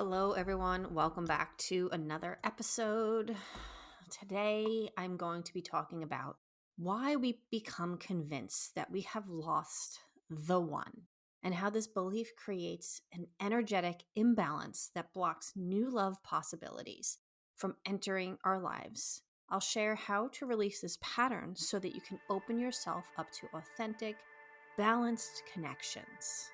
Hello, everyone. Welcome back to another episode. Today, I'm going to be talking about why we become convinced that we have lost the one and how this belief creates an energetic imbalance that blocks new love possibilities from entering our lives. I'll share how to release this pattern so that you can open yourself up to authentic, balanced connections.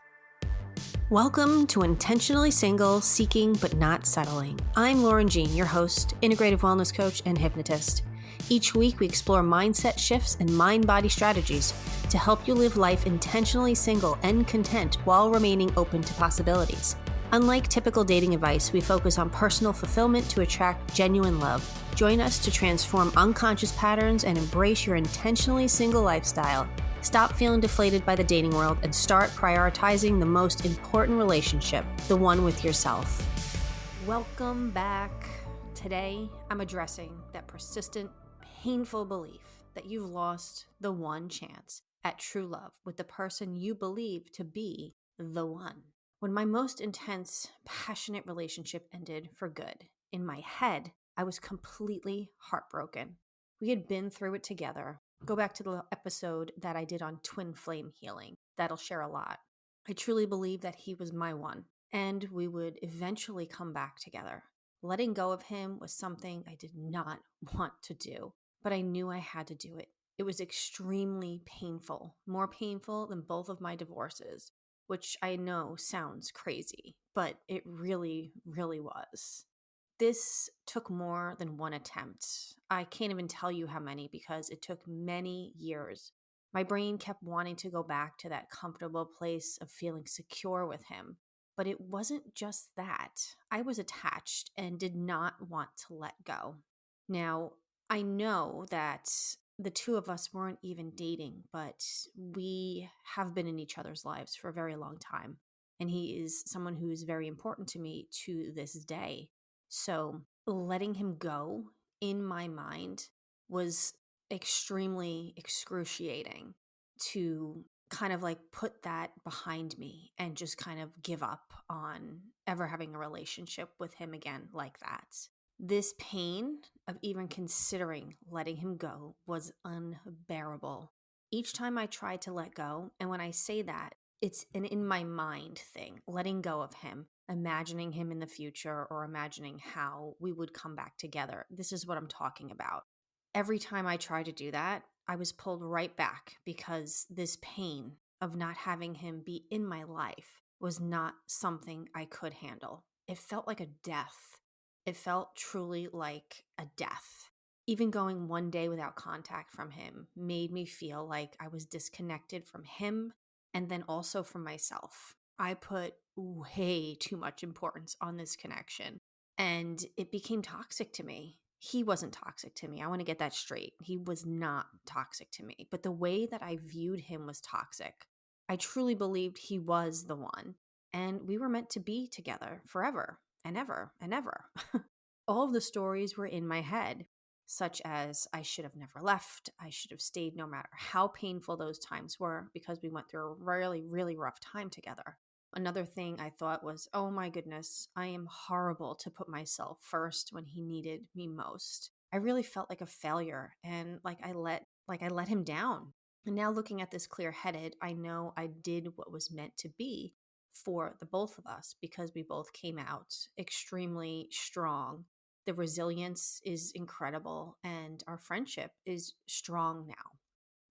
Welcome to Intentionally Single, Seeking But Not Settling. I'm Lauren Jean, your host, integrative wellness coach, and hypnotist. Each week, we explore mindset shifts and mind-body strategies to help you live life intentionally single and content while remaining open to possibilities. Unlike typical dating advice, we focus on personal fulfillment to attract genuine love. Join us to transform unconscious patterns and embrace your intentionally single lifestyle. Stop feeling deflated by the dating world and start prioritizing the most important relationship, the one with yourself. Welcome back. Today, I'm addressing that persistent, painful belief that you've lost the one chance at true love with the person you believe to be the one. When my most intense, passionate relationship ended for good, in my head, I was completely heartbroken. We had been through it together. Go back to the episode that I did on twin flame healing. That'll share a lot. I truly believed that he was my one, and we would eventually come back together. Letting go of him was something I did not want to do, but I knew I had to do it. It was extremely painful, more painful than both of my divorces, which I know sounds crazy, but it really, really was. This took more than one attempt. I can't even tell you how many because it took many years. My brain kept wanting to go back to that comfortable place of feeling secure with him. But it wasn't just that. I was attached and did not want to let go. Now, I know that the two of us weren't even dating, but we have been in each other's lives for a very long time. And he is someone who is very important to me to this day. So letting him go in my mind was extremely excruciating to kind of like put that behind me and just kind of give up on ever having a relationship with him again like that. This pain of even considering letting him go was unbearable. Each time I tried to let go, and when I say that, it's an in my mind thing, letting go of him, imagining him in the future or imagining how we would come back together. This is what I'm talking about. Every time I tried to do that, I was pulled right back because this pain of not having him be in my life was not something I could handle. It felt like a death. It felt truly like a death. Even going one day without contact from him made me feel like I was disconnected from him and then also from myself. I put way too much importance on this connection, and it became toxic to me. He wasn't toxic to me. I want to get that straight. He was not toxic to me, but the way that I viewed him was toxic. I truly believed he was the one, and we were meant to be together forever and ever and ever. All of the stories were in my head, such as I should have never left, I should have stayed no matter how painful those times were because we went through a really, really rough time together. Another thing I thought was, oh my goodness, I am horrible to put myself first when he needed me most. I really felt like a failure and like I let him down. And now looking at this clear-headed, I know I did what was meant to be for the both of us because we both came out extremely strong. The resilience is incredible and our friendship is strong now.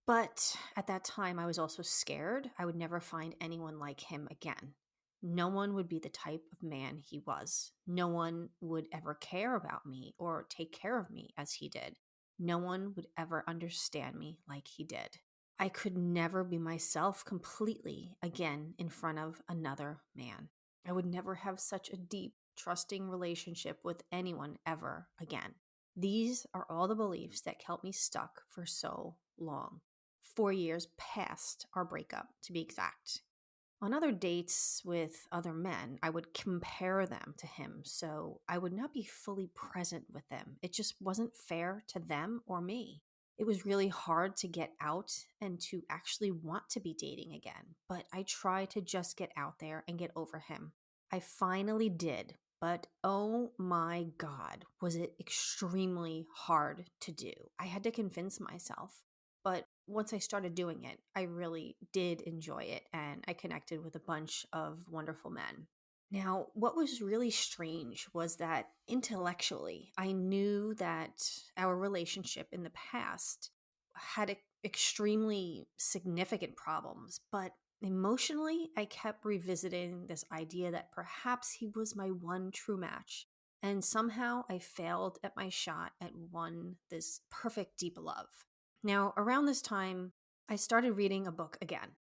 But at that time, I was also scared I would never find anyone like him again. No one would be the type of man he was. No one would ever care about me or take care of me as he did. No one would ever understand me like he did. I could never be myself completely again in front of another man. I would never have such a deep, trusting relationship with anyone ever again. These are all the beliefs that kept me stuck for so long. 4 years past our breakup, to be exact. On other dates with other men, I would compare them to him, so I would not be fully present with them. It just wasn't fair to them or me. It was really hard to get out and to actually want to be dating again, but I tried to just get out there and get over him. I finally did, but oh my God, was it extremely hard to do. I had to convince myself. But once I started doing it, I really did enjoy it and I connected with a bunch of wonderful men. Now, what was really strange was that intellectually, I knew that our relationship in the past had extremely significant problems, but emotionally, I kept revisiting this idea that perhaps he was my one true match. And somehow I failed at my shot at this perfect deep love. Now, around this time, I started reading a book again.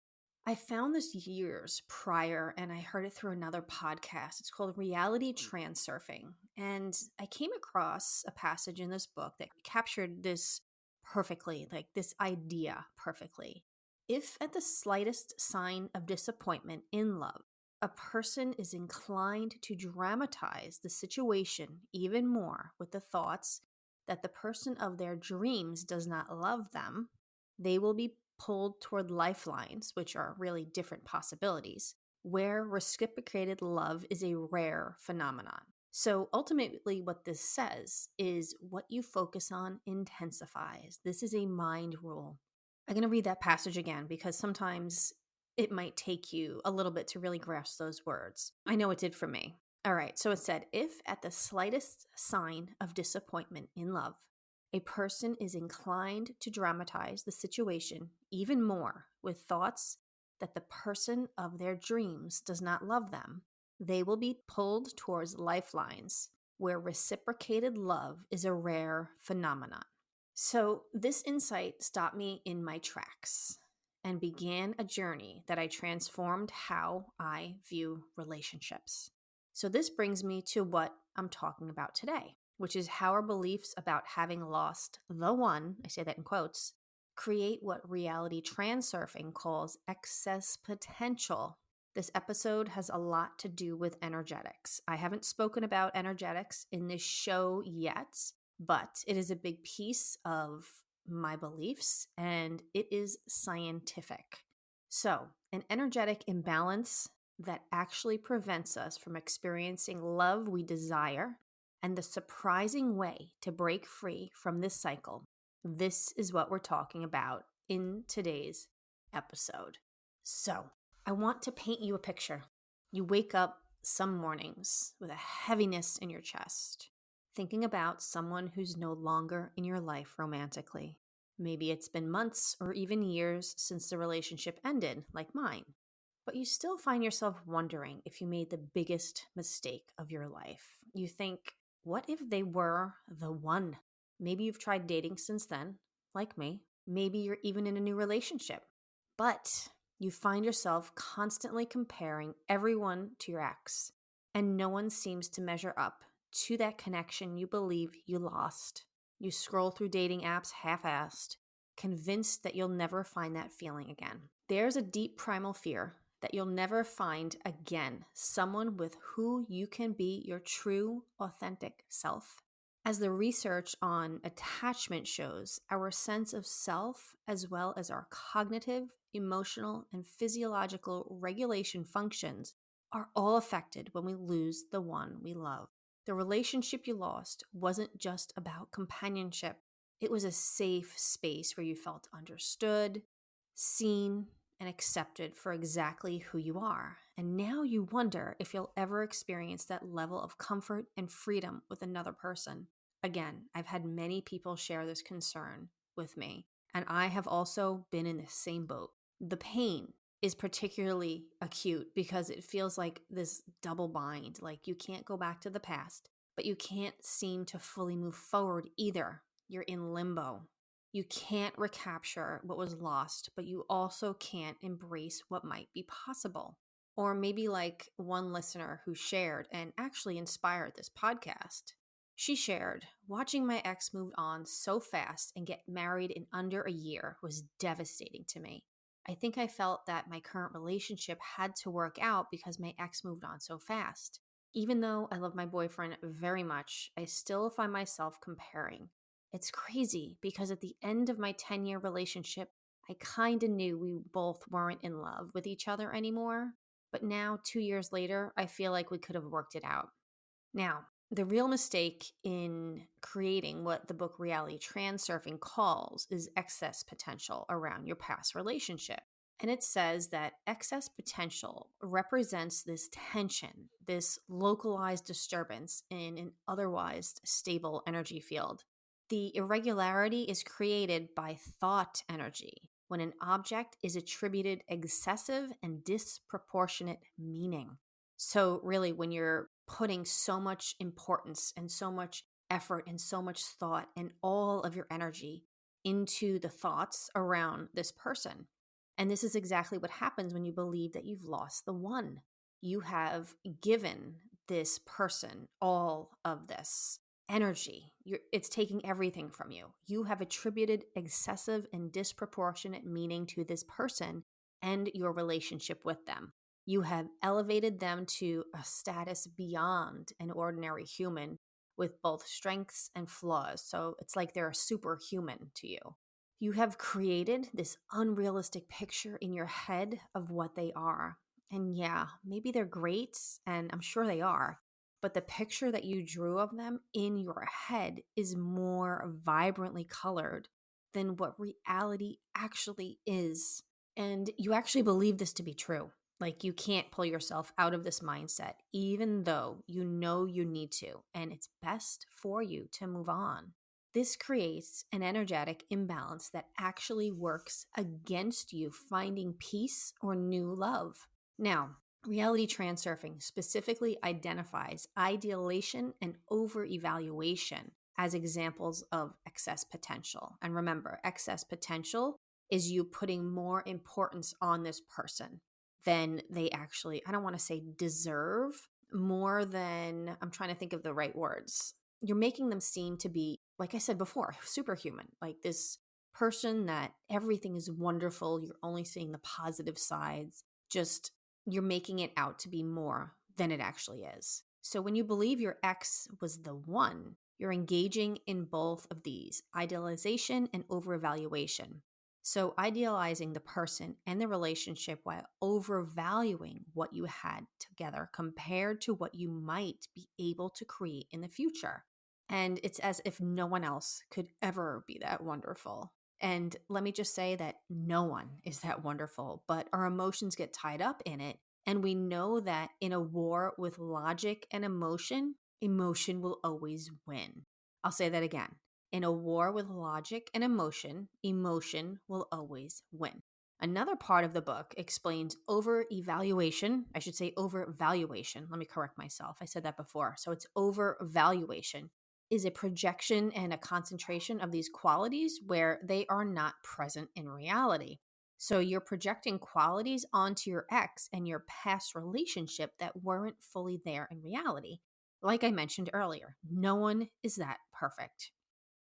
I found this years prior and I heard it through another podcast. It's called Reality Transurfing. And I came across a passage in this book that captured this perfectly, like this idea perfectly. If at the slightest sign of disappointment in love, a person is inclined to dramatize the situation even more with the thoughts that the person of their dreams does not love them, they will be pulled toward lifelines, which are really different possibilities, where reciprocated love is a rare phenomenon. So ultimately, what this says is what you focus on intensifies. This is a mind rule. I'm going to read that passage again because sometimes it might take you a little bit to really grasp those words. I know it did for me. All right, so it said, if at the slightest sign of disappointment in love, a person is inclined to dramatize the situation even more with thoughts that the person of their dreams does not love them, they will be pulled towards lifelines where reciprocated love is a rare phenomenon. So, this insight stopped me in my tracks and began a journey that I transformed how I view relationships. So, this brings me to what I'm talking about today, which is how our beliefs about having lost the one, I say that in quotes, create what reality transurfing calls excess potential. This episode has a lot to do with energetics. I haven't spoken about energetics in this show yet, but it is a big piece of my beliefs and it is scientific. So, an energetic imbalance that actually prevents us from experiencing love we desire and the surprising way to break free from this cycle. This is what we're talking about in today's episode. So, I want to paint you a picture. You wake up some mornings with a heaviness in your chest, thinking about someone who's no longer in your life romantically. Maybe it's been months or even years since the relationship ended, like mine. But you still find yourself wondering if you made the biggest mistake of your life. You think, what if they were the one? Maybe you've tried dating since then, like me. Maybe you're even in a new relationship. But you find yourself constantly comparing everyone to your ex, and no one seems to measure up to that connection you believe you lost. You scroll through dating apps half-assed, convinced that you'll never find that feeling again. There's a deep primal fear that you'll never find again someone with who you can be your true, authentic self. As the research on attachment shows, our sense of self, as well as our cognitive, emotional, and physiological regulation functions, are all affected when we lose the one we love. The relationship you lost wasn't just about companionship. It was a safe space where you felt understood, seen, and accepted for exactly who you are. And now you wonder if you'll ever experience that level of comfort and freedom with another person. Again, I've had many people share this concern with me, and I have also been in the same boat. The pain is particularly acute because it feels like this double bind, like you can't go back to the past, but you can't seem to fully move forward either. You're in limbo. You can't recapture what was lost, but you also can't embrace what might be possible. Or maybe like one listener who shared and actually inspired this podcast. She shared, watching my ex move on so fast and get married in under a year was devastating to me. I think I felt that my current relationship had to work out because my ex moved on so fast. Even though I love my boyfriend very much, I still find myself comparing. It's crazy because at the end of my 10-year relationship, I kind of knew we both weren't in love with each other anymore. But now, 2 years later, I feel like we could have worked it out. Now, the real mistake in creating what the book Reality Transurfing calls is excess potential around your past relationship. And it says that excess potential represents this tension, this localized disturbance in an otherwise stable energy field. The irregularity is created by thought energy when an object is attributed excessive and disproportionate meaning. So, really, when you're putting so much importance and so much effort and so much thought and all of your energy into the thoughts around this person. And this is exactly what happens when you believe that you've lost the one. You have given this person all of this energy. It's taking everything from you. You have attributed excessive and disproportionate meaning to this person and your relationship with them. You have elevated them to a status beyond an ordinary human with both strengths and flaws. So it's like they're a superhuman to you. You have created this unrealistic picture in your head of what they are. And yeah, maybe they're great, and I'm sure they are, but the picture that you drew of them in your head is more vibrantly colored than what reality actually is. And you actually believe this to be true. Like you can't pull yourself out of this mindset, even though you know you need to, and it's best for you to move on. This creates an energetic imbalance that actually works against you finding peace or new love. Now, reality transurfing specifically identifies idealization and over-evaluation as examples of excess potential. And remember, excess potential is you putting more importance on this person than they actually, I don't want to say deserve, more than, I'm trying to think of the right words. You're making them seem to be, like I said before, superhuman, like this person that everything is wonderful. You're only seeing the positive sides. Just you're making it out to be more than it actually is. So when you believe your ex was the one, you're engaging in both of these, idealization and overevaluation. So idealizing the person and the relationship while overvaluing what you had together compared to what you might be able to create in the future. And it's as if no one else could ever be that wonderful. And let me just say that no one is that wonderful, but our emotions get tied up in it. And we know that in a war with logic and emotion, emotion will always win. I'll say that again. In a war with logic and emotion, emotion will always win. Another part of the book explains over evaluation. I should say over valuation. Let me correct myself. I said that before. So it's over valuation is a projection and a concentration of these qualities where they are not present in reality. So you're projecting qualities onto your ex and your past relationship that weren't fully there in reality. Like I mentioned earlier, no one is that perfect.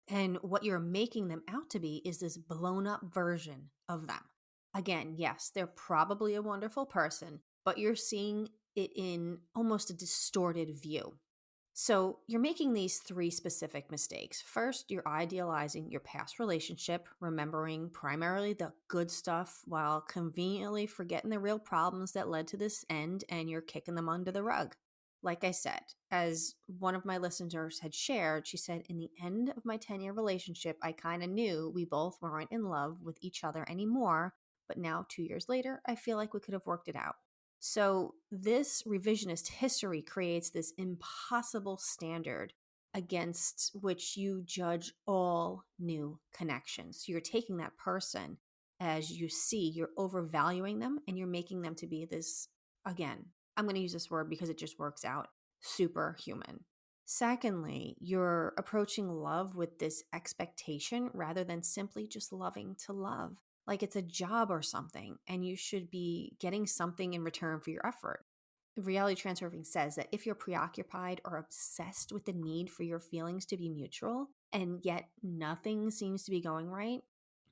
And what you're making them out to be is this blown up version of them. Again, yes, they're probably a wonderful person, but you're seeing it in almost a distorted view. So you're making these three specific mistakes. First, you're idealizing your past relationship, remembering primarily the good stuff while conveniently forgetting the real problems that led to this end, and you're kicking them under the rug. Like I said, as one of my listeners had shared, she said, in the end of my 10-year relationship, I kind of knew we both weren't in love with each other anymore. But now, 2 years later, I feel like we could have worked it out. So, this revisionist history creates this impossible standard against which you judge all new connections. So you're taking that person as you see, you're overvaluing them, and you're making them to be this, again, I'm going to use this word because it just works out, superhuman. Secondly, you're approaching love with this expectation rather than simply just loving to love, like it's a job or something, and you should be getting something in return for your effort. Reality transurfing says that if you're preoccupied or obsessed with the need for your feelings to be mutual, and yet nothing seems to be going right,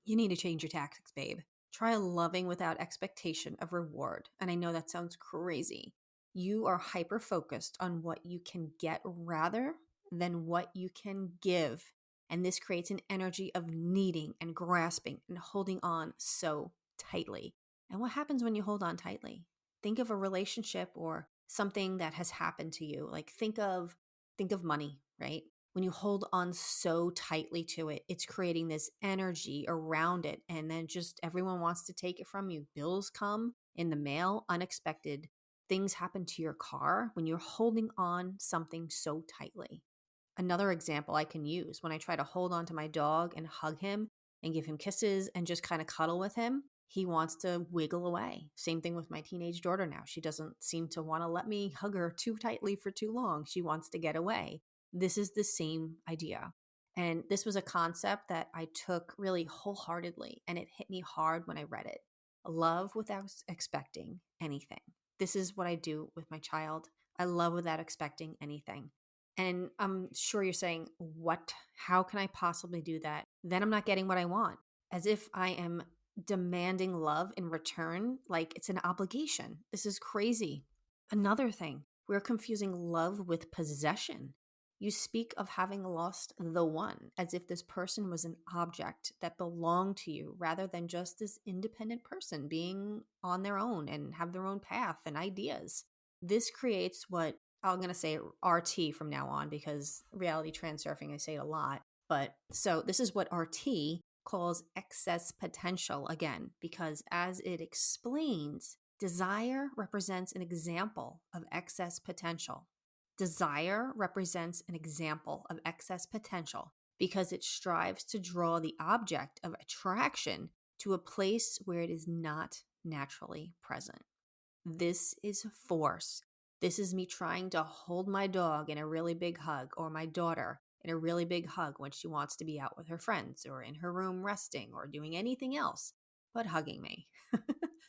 you need to change your tactics, babe. Try loving without expectation of reward. And I know that sounds crazy. You are hyper focused on what you can get rather than what you can give. And this creates an energy of needing and grasping and holding on so tightly. And what happens when you hold on tightly? Think of a relationship or something that has happened to you. Like think of Think of money, right? When you hold on so tightly to it, it's creating this energy around it. And then just everyone wants to take it from you. Bills come in the mail, unexpected. Things happen to your car when you're holding on something so tightly. Another example I can use when I try to hold on to my dog and hug him and give him kisses and just kind of cuddle with him, he wants to wiggle away. Same thing with my teenage daughter now. She doesn't seem to want to let me hug her too tightly for too long. She wants to get away. This is the same idea. And this was a concept that I took really wholeheartedly, and it hit me hard when I read it. Love without expecting anything. This is what I do with my child. I love without expecting anything. And I'm sure you're saying, what? How can I possibly do that? Then I'm not getting what I want. As if I am demanding love in return, like it's an obligation. This is crazy. Another thing, we're confusing love with possession. You speak of having lost the one as if this person was an object that belonged to you rather than just this independent person being on their own and have their own path and ideas. This creates what I'm going to say RT from now on because reality transurfing, I say it a lot. But so this is what RT calls excess potential again, because as it explains, desire represents an example of excess potential. Desire represents an example of excess potential because it strives to draw the object of attraction to a place where it is not naturally present. This is force. This is me trying to hold my dog in a really big hug, or my daughter in a really big hug when she wants to be out with her friends or in her room resting or doing anything else but hugging me.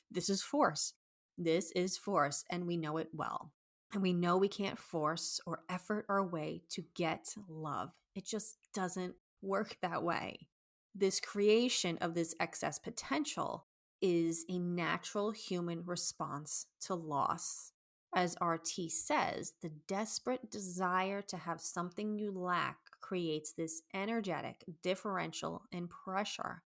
This is force. This is force, and we know it well. And we know we can't force or effort our way to get love. It just doesn't work that way. This creation of this excess potential is a natural human response to loss. As RT says, the desperate desire to have something you lack creates this energetic differential in pressure.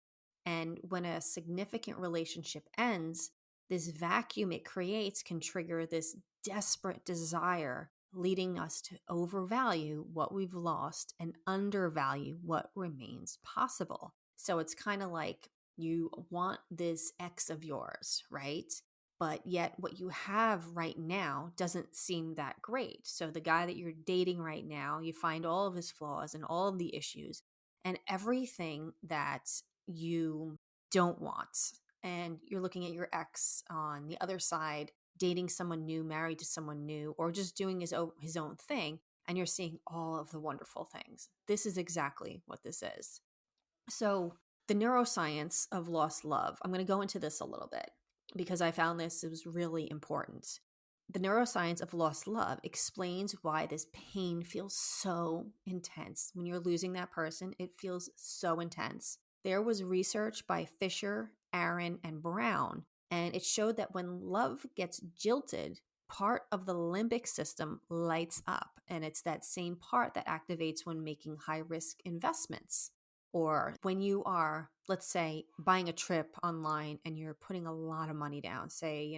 And when a significant relationship ends, this vacuum it creates can trigger this desperate desire, leading us to overvalue what we've lost and undervalue what remains possible. So it's kind of like you want this ex of yours, right? But yet what you have right now doesn't seem that great. So the guy that you're dating right now, you find all of his flaws and all of the issues and everything that you don't want. And you're looking at your ex on the other side, dating someone new, married to someone new, or just doing his own thing. And you're seeing all of the wonderful things. This is exactly what this is. So the neuroscience of lost love, I'm going to go into this a little bit because I found this was really important. The neuroscience of lost love explains why this pain feels so intense. When you're losing that person, it feels so intense. There was research by Fisher, Aaron, and Brown, and it showed that when love gets jilted, part of the limbic system lights up, and it's that same part that activates when making high-risk investments. Or when you are, let's say, buying a trip online and you're putting a lot of money down, say,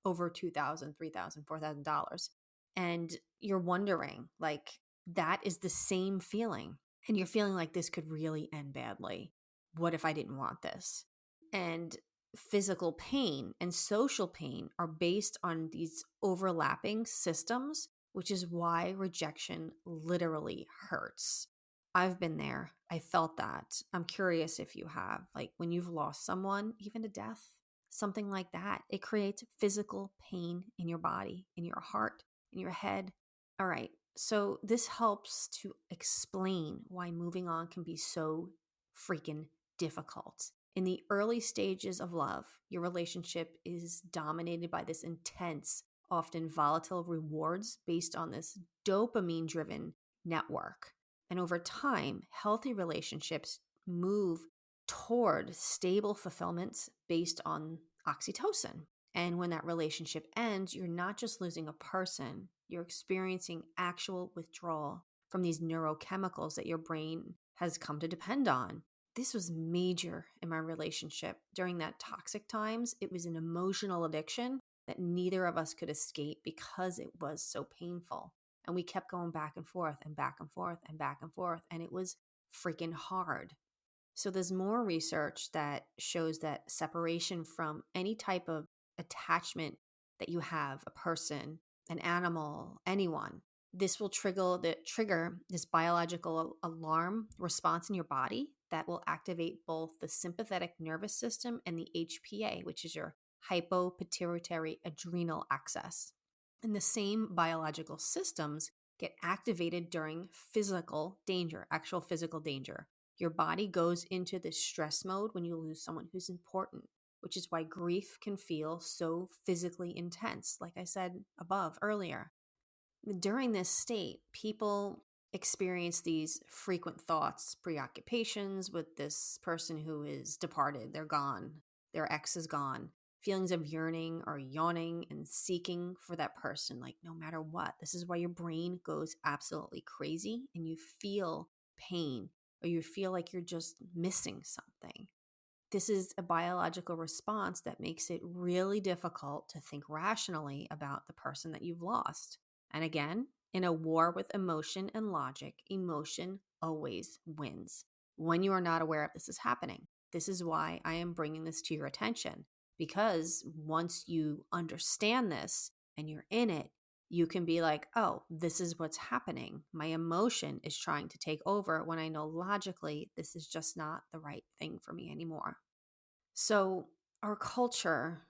over $2,000, $3,000, $4,000, and you're wondering, like, that is the same feeling. And you're feeling like this could really end badly. What if I didn't want this? And physical pain and social pain are based on these overlapping systems, which is why rejection literally hurts. I've been there. I felt that. I'm curious if you have. Like when you've lost someone, even to death, something like that, it creates physical pain in your body, in your heart, in your head. All right. So this helps to explain why moving on can be so freaking difficult. In the early stages of love, your relationship is dominated by this intense, often volatile rewards based on this dopamine-driven network. And over time, healthy relationships move toward stable fulfillment based on oxytocin. And when that relationship ends, you're not just losing a person, you're experiencing actual withdrawal from these neurochemicals that your brain has come to depend on. This was major in my relationship. During that toxic times, it was an emotional addiction that neither of us could escape because it was so painful. And we kept going back and forth and back and forth and back and forth. And it was freaking hard. So there's more research that shows that separation from any type of attachment that you have, a person, an animal, anyone, this will trigger this biological alarm response in your body that will activate both the sympathetic nervous system and the HPA, which is your hypopituitary adrenal axis. And the same biological systems get activated during physical danger, actual physical danger. Your body goes into this stress mode when you lose someone who's important, which is why grief can feel so physically intense, like I said above earlier. During this state, people experience these frequent thoughts, preoccupations with this person who is departed. They're gone. Their ex is gone. Feelings of yearning or yawning and seeking for that person, like no matter what. This is why your brain goes absolutely crazy and you feel pain or you feel like you're just missing something. This is a biological response that makes it really difficult to think rationally about the person that you've lost. And again, in a war with emotion and logic, emotion always wins when you are not aware of this is happening. This is why I am bringing this to your attention, because once you understand this and you're in it, you can be like, oh, this is what's happening. My emotion is trying to take over when I know logically this is just not the right thing for me anymore. So our culture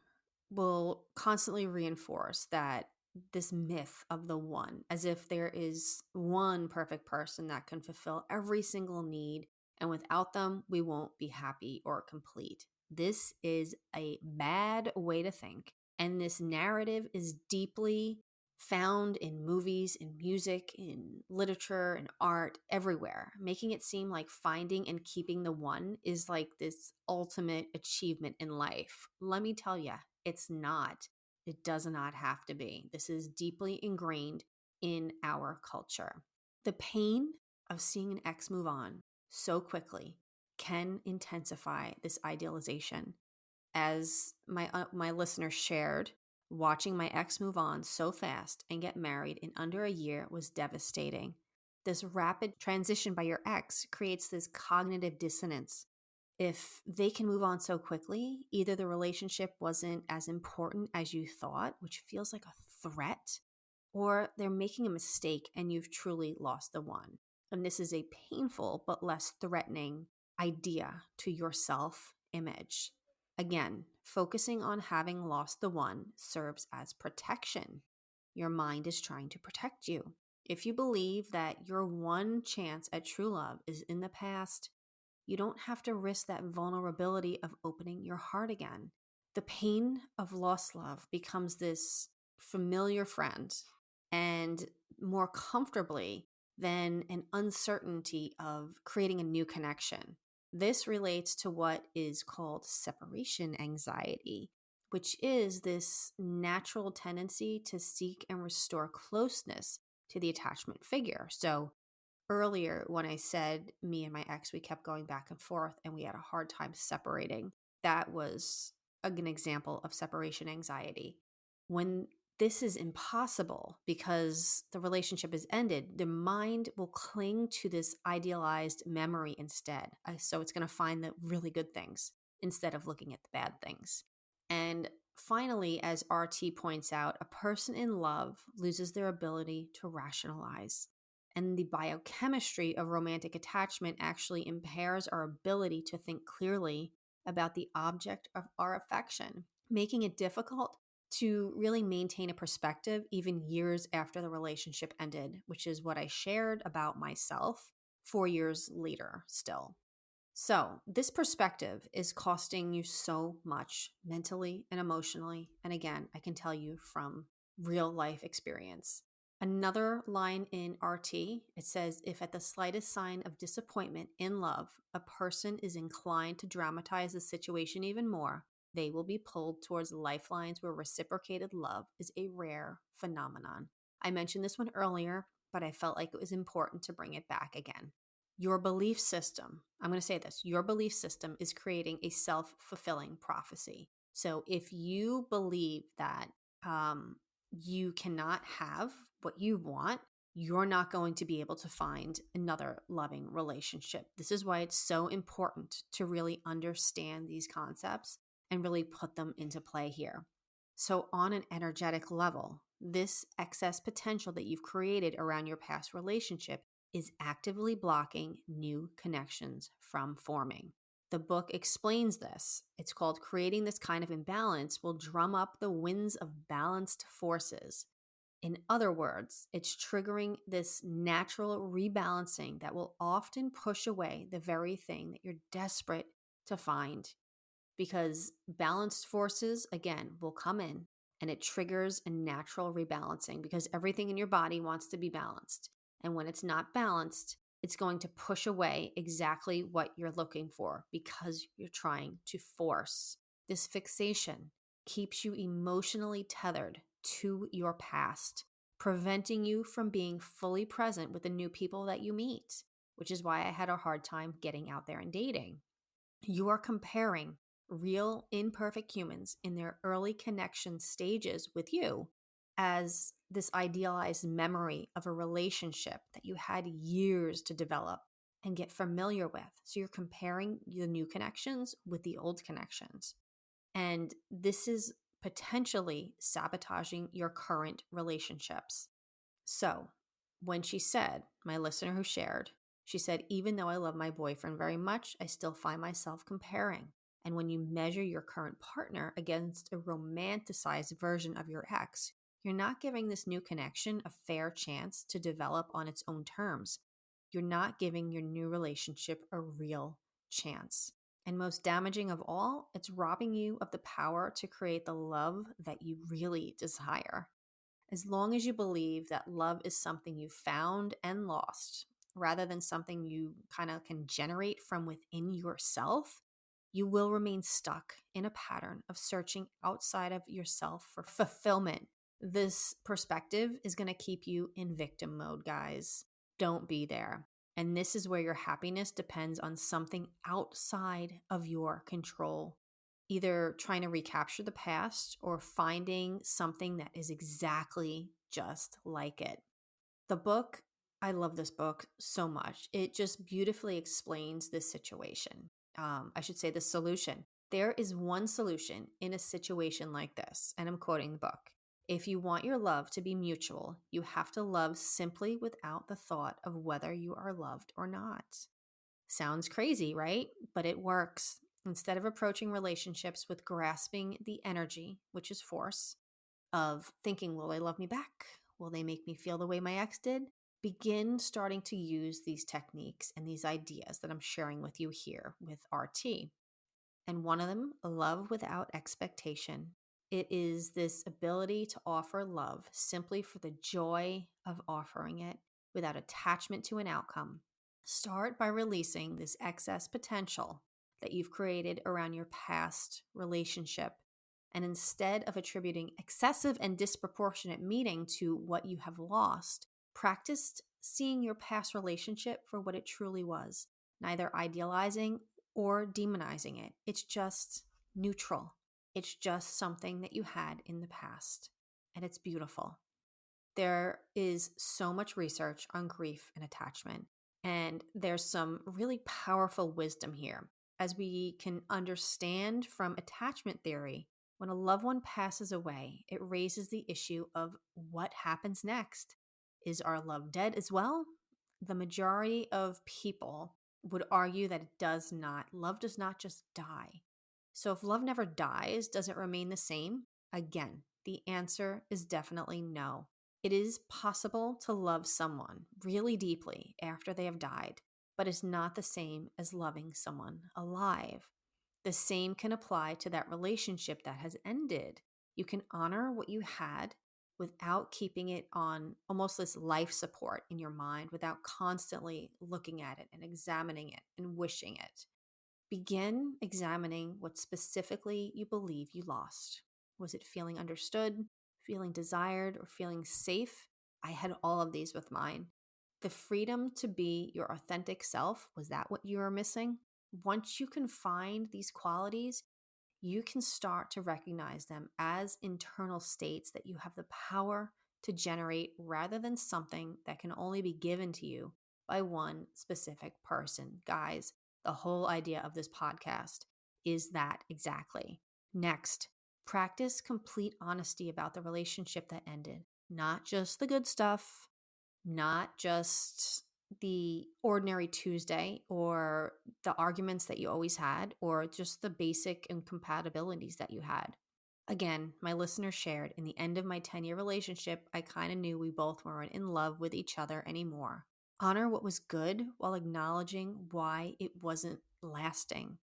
will constantly reinforce that this myth of the one, as if there is one perfect person that can fulfill every single need, and without them, we won't be happy or complete. This is a bad way to think, and this narrative is deeply found in movies, in music, in literature, in art, everywhere, making it seem like finding and keeping the one is like this ultimate achievement in life. Let me tell you, it's not. It does not have to be. This is deeply ingrained in our culture. The pain of seeing an ex move on so quickly can intensify this idealization. As my listener shared, watching my ex move on so fast and get married in under a year was devastating. This rapid transition by your ex creates this cognitive dissonance. If they can move on so quickly, either the relationship wasn't as important as you thought, which feels like a threat, or they're making a mistake and you've truly lost the one. And this is a painful but less threatening idea to your self image. Again, focusing on having lost the one serves as protection. Your mind is trying to protect you. If you believe that your one chance at true love is in the past, you don't have to risk that vulnerability of opening your heart again. The pain of lost love becomes this familiar friend and more comfortably than an uncertainty of creating a new connection. This relates to what is called separation anxiety, which is this natural tendency to seek and restore closeness to the attachment figure. So earlier, when I said me and my ex, we kept going back and forth and we had a hard time separating, that was an example of separation anxiety. When this is impossible because the relationship is ended, the mind will cling to this idealized memory instead. So it's going to find the really good things instead of looking at the bad things. And finally, as RT points out, a person in love loses their ability to rationalize. And the biochemistry of romantic attachment actually impairs our ability to think clearly about the object of our affection, making it difficult to really maintain a perspective even years after the relationship ended, which is what I shared about myself 4 years later still. So this perspective is costing you so much mentally and emotionally. And again, I can tell you from real life experience. Another line in RT, it says, if at the slightest sign of disappointment in love, a person is inclined to dramatize the situation even more, they will be pulled towards lifelines where reciprocated love is a rare phenomenon. I mentioned this one earlier, but I felt like it was important to bring it back again. Your belief system, I'm going to say this, your belief system is creating a self-fulfilling prophecy. So if you believe that you cannot have what you want, you're not going to be able to find another loving relationship. This is why it's so important to really understand these concepts and really put them into play here. So, on an energetic level, this excess potential that you've created around your past relationship is actively blocking new connections from forming. The book explains this. It's called Creating This Kind of Imbalance Will Drum Up the Winds of Balanced Forces. In other words, it's triggering this natural rebalancing that will often push away the very thing that you're desperate to find, because balanced forces, again, will come in and it triggers a natural rebalancing because everything in your body wants to be balanced. And when it's not balanced, it's going to push away exactly what you're looking for because you're trying to force. This fixation keeps you emotionally tethered to your past, preventing you from being fully present with the new people that you meet, which is why I had a hard time getting out there and dating. You are comparing real, imperfect humans in their early connection stages with you as this idealized memory of a relationship that you had years to develop and get familiar with. So you're comparing the new connections with the old connections. And this is potentially sabotaging your current relationships. So, when she said, my listener who shared, she said, even though I love my boyfriend very much, I still find myself comparing. And when you measure your current partner against a romanticized version of your ex, you're not giving this new connection a fair chance to develop on its own terms. You're not giving your new relationship a real chance. And most damaging of all, it's robbing you of the power to create the love that you really desire. As long as you believe that love is something you found and lost, rather than something you kind of can generate from within yourself, you will remain stuck in a pattern of searching outside of yourself for fulfillment. This perspective is going to keep you in victim mode, guys. Don't be there. And this is where your happiness depends on something outside of your control, either trying to recapture the past or finding something that is exactly just like it. The book, I love this book so much. It just beautifully explains this situation. I should say the solution. There is one solution in a situation like this, and I'm quoting the book. If you want your love to be mutual, you have to love simply without the thought of whether you are loved or not. Sounds crazy, right? But it works. Instead of approaching relationships with grasping the energy, which is force, of thinking, will they love me back? Will they make me feel the way my ex did? Begin starting to use these techniques and these ideas that I'm sharing with you here with RT. And one of them, love without expectation. It is this ability to offer love simply for the joy of offering it without attachment to an outcome. Start by releasing this excess potential that you've created around your past relationship. And instead of attributing excessive and disproportionate meaning to what you have lost, practice seeing your past relationship for what it truly was, neither idealizing or demonizing it. It's just neutral. It's just something that you had in the past, and it's beautiful. There is so much research on grief and attachment, and there's some really powerful wisdom here. As we can understand from attachment theory, when a loved one passes away, it raises the issue of what happens next. Is our love dead as well? The majority of people would argue that it does not. Love does not just die. So if love never dies, does it remain the same? Again, the answer is definitely no. It is possible to love someone really deeply after they have died, but it's not the same as loving someone alive. The same can apply to that relationship that has ended. You can honor what you had without keeping it on almost this life support in your mind, without constantly looking at it and examining it and wishing it. Begin examining what specifically you believe you lost. Was it feeling understood, feeling desired, or feeling safe? I had all of these with mine. The freedom to be your authentic self, was that what you were missing? Once you can find these qualities, you can start to recognize them as internal states that you have the power to generate rather than something that can only be given to you by one specific person. Guys, the whole idea of this podcast is that exactly. Next, practice complete honesty about the relationship that ended, not just the good stuff, not just the ordinary Tuesday or the arguments that you always had, or just the basic incompatibilities that you had. Again, my listener shared, in the end of my 10-year relationship, I kind of knew we both weren't in love with each other anymore. Honor what was good while acknowledging why it wasn't lasting.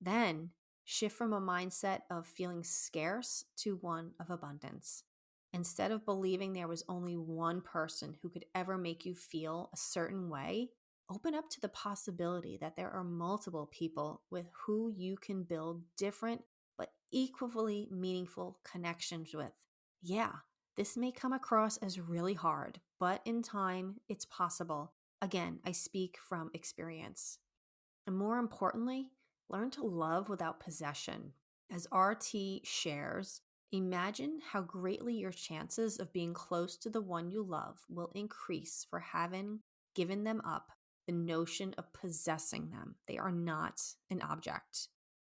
Then shift from a mindset of feeling scarce to one of abundance. Instead of believing there was only one person who could ever make you feel a certain way, open up to the possibility that there are multiple people with who you can build different but equally meaningful connections with. Yeah, this may come across as really hard, but in time, it's possible. Again, I speak from experience. And more importantly, learn to love without possession. As RT shares, imagine how greatly your chances of being close to the one you love will increase for having given them up the notion of possessing them. They are not an object.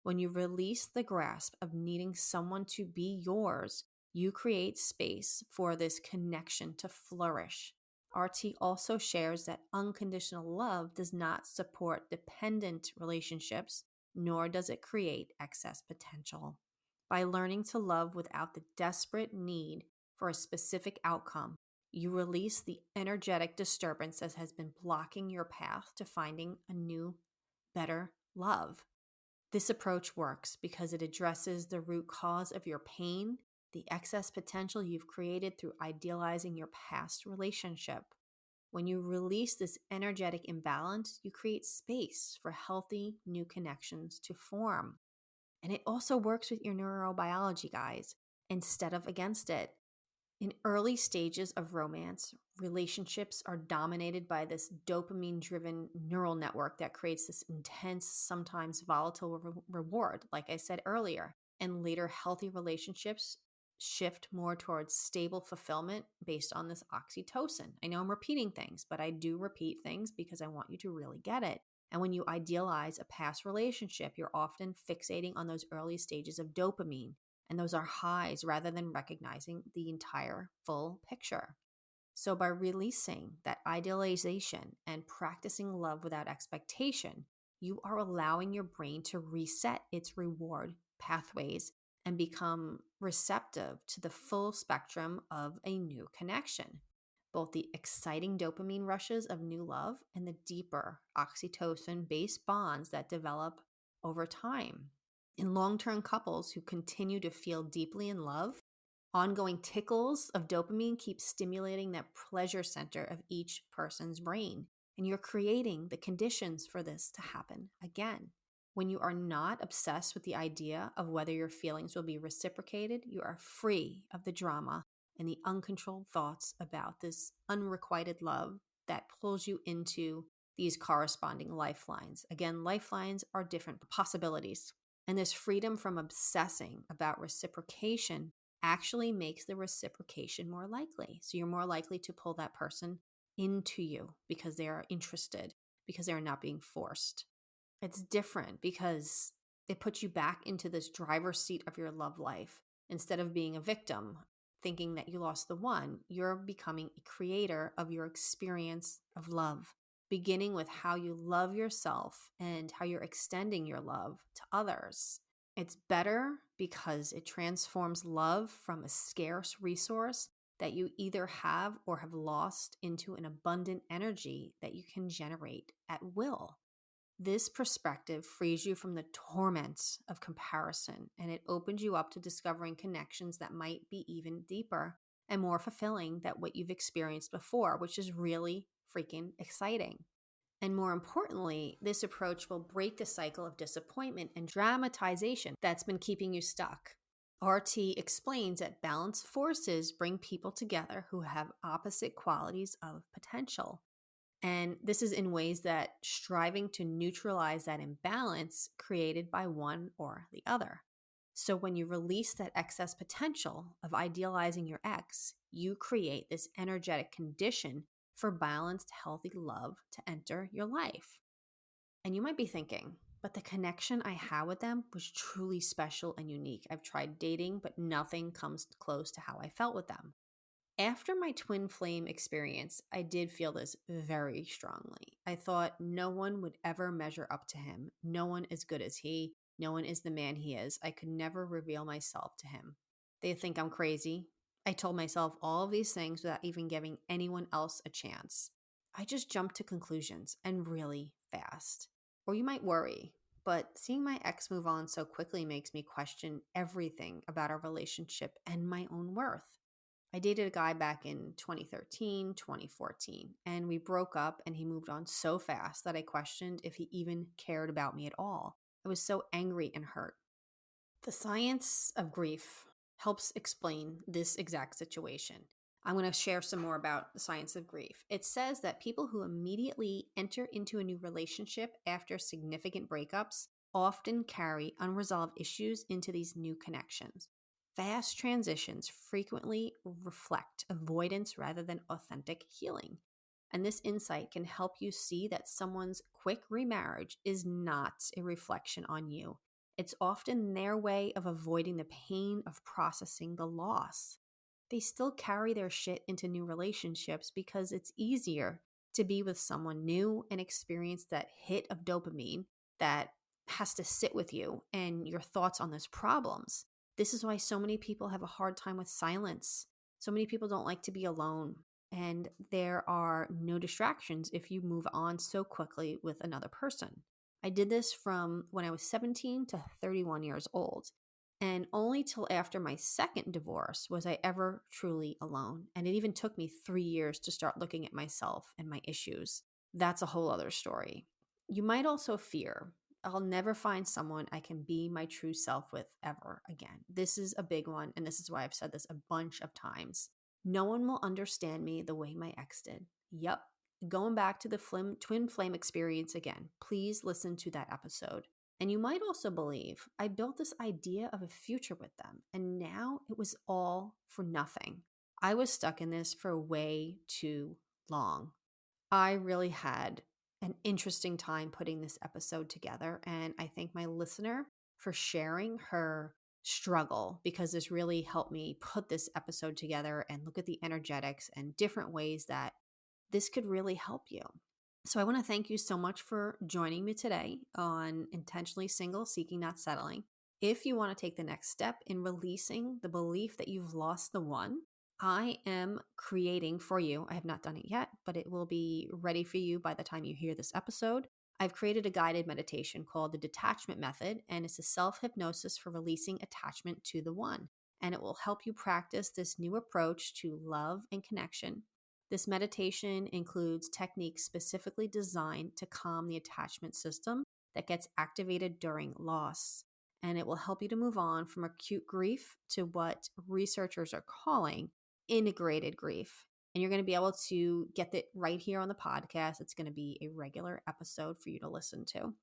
When you release the grasp of needing someone to be yours, you create space for this connection to flourish. RT also shares that unconditional love does not support dependent relationships, nor does it create excess potential. By learning to love without the desperate need for a specific outcome, you release the energetic disturbance that has been blocking your path to finding a new, better love. This approach works because it addresses the root cause of your pain, the excess potential you've created through idealizing your past relationship. When you release this energetic imbalance, you create space for healthy new connections to form. And it also works with your neurobiology, guys, instead of against it. In early stages of romance, relationships are dominated by this dopamine-driven neural network that creates this intense, sometimes volatile reward, like I said earlier. And later, healthy relationships shift more towards stable fulfillment based on this oxytocin. I know I'm repeating things, but I do repeat things because I want you to really get it. And when you idealize a past relationship, you're often fixating on those early stages of dopamine. And those are highs rather than recognizing the entire full picture. So by releasing that idealization and practicing love without expectation, you are allowing your brain to reset its reward pathways and become receptive to the full spectrum of a new connection. Both the exciting dopamine rushes of new love and the deeper oxytocin-based bonds that develop over time. In long-term couples who continue to feel deeply in love, ongoing tickles of dopamine keep stimulating that pleasure center of each person's brain, and you're creating the conditions for this to happen again. When you are not obsessed with the idea of whether your feelings will be reciprocated, you are free of the drama and the uncontrolled thoughts about this unrequited love that pulls you into these corresponding lifelines. Again, lifelines are different possibilities. And this freedom from obsessing about reciprocation actually makes the reciprocation more likely. So you're more likely to pull that person into you because they are interested, because they're not being forced. It's different because it puts you back into this driver's seat of your love life. Instead of being a victim, thinking that you lost the one, you're becoming a creator of your experience of love, beginning with how you love yourself and how you're extending your love to others. It's better because it transforms love from a scarce resource that you either have or have lost into an abundant energy that you can generate at will. This perspective frees you from the torment of comparison, and it opens you up to discovering connections that might be even deeper and more fulfilling than what you've experienced before, which is really freaking exciting. And more importantly, this approach will break the cycle of disappointment and dramatization that's been keeping you stuck. RT explains that balanced forces bring people together who have opposite qualities of potential. And this is in ways that striving to neutralize that imbalance created by one or the other. So when you release that excess potential of idealizing your ex, you create this energetic condition for balanced, healthy love to enter your life. And you might be thinking, but the connection I had with them was truly special and unique. I've tried dating, but nothing comes close to how I felt with them. After my twin flame experience, I did feel this very strongly. I thought no one would ever measure up to him. No one as good as he. No one is the man he is. I could never reveal myself to him. They think I'm crazy. I told myself all of these things without even giving anyone else a chance. I just jumped to conclusions and really fast. Or you might worry, but seeing my ex move on so quickly makes me question everything about our relationship and my own worth. I dated a guy back in 2013, 2014, and we broke up and he moved on so fast that I questioned if he even cared about me at all. I was so angry and hurt. The science of grief helps explain this exact situation. I'm going to share some more about the science of grief. It says that people who immediately enter into a new relationship after significant breakups often carry unresolved issues into these new connections. Fast transitions frequently reflect avoidance rather than authentic healing. And this insight can help you see that someone's quick remarriage is not a reflection on you. It's often their way of avoiding the pain of processing the loss. They still carry their shit into new relationships because it's easier to be with someone new and experience that hit of dopamine that has to sit with you and your thoughts on those problems. This is why so many people have a hard time with silence. So many people don't like to be alone. And there are no distractions if you move on so quickly with another person. I did this from when I was 17 to 31 years old. And only till after my second divorce was I ever truly alone. And it even took me 3 years to start looking at myself and my issues. That's a whole other story. You might also fear, I'll never find someone I can be my true self with ever again. This is a big one, and this is why I've said this a bunch of times. No one will understand me the way my ex did. Yep. Going back to the twin flame experience again, please listen to that episode. And you might also believe I built this idea of a future with them, and now it was all for nothing. I was stuck in this for way too long. I really had an interesting time putting this episode together, and I thank my listener for sharing her struggle because this really helped me put this episode together and look at the energetics and different ways that this could really help you. So I want to thank you so much for joining me today on Intentionally Single, Seeking Not Settling. If you want to take the next step in releasing the belief that you've lost the one, I am creating for you. I have not done it yet, but it will be ready for you by the time you hear this episode. I've created a guided meditation called the Detachment Method, and it's a self-hypnosis for releasing attachment to the one. And it will help you practice this new approach to love and connection. This meditation includes techniques specifically designed to calm the attachment system that gets activated during loss. And it will help you to move on from acute grief to what researchers are calling integrated grief. And you're going to be able to get it right here on the podcast. It's going to be a regular episode for you to listen to.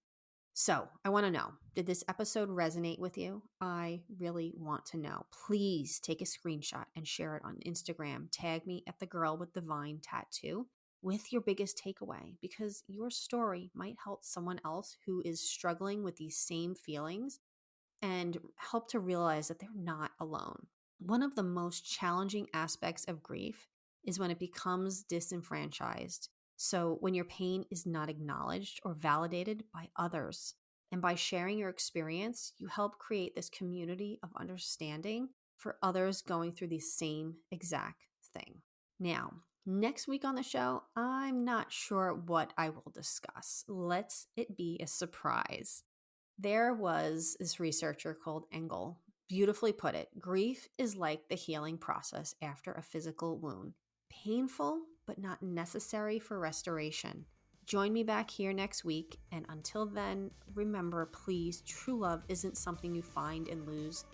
So I want to know, did this episode resonate with you? I really want to know. Please take a screenshot and share it on Instagram. Tag me at the girl with the vine tattoo with your biggest takeaway, because your story might help someone else who is struggling with these same feelings and help to realize that they're not alone. One of the most challenging aspects of grief is when it becomes disenfranchised. So when your pain is not acknowledged or validated by others. And by sharing your experience, you help create this community of understanding for others going through the same exact thing. Now, next week on the show, I'm not sure what I will discuss. Let's it be a surprise. There was this researcher called Engel, beautifully put it. Grief is like the healing process after a physical wound. Painful, but not necessary for restoration. Join me back here next week. And until then, remember, please, true love isn't something you find and lose.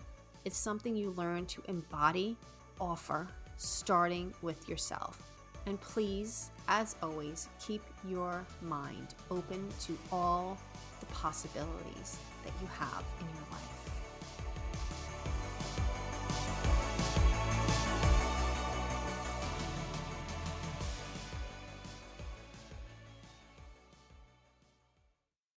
It's something you learn to embody, offer, starting with yourself. And please, as always, keep your mind open to all the possibilities that you have in your life.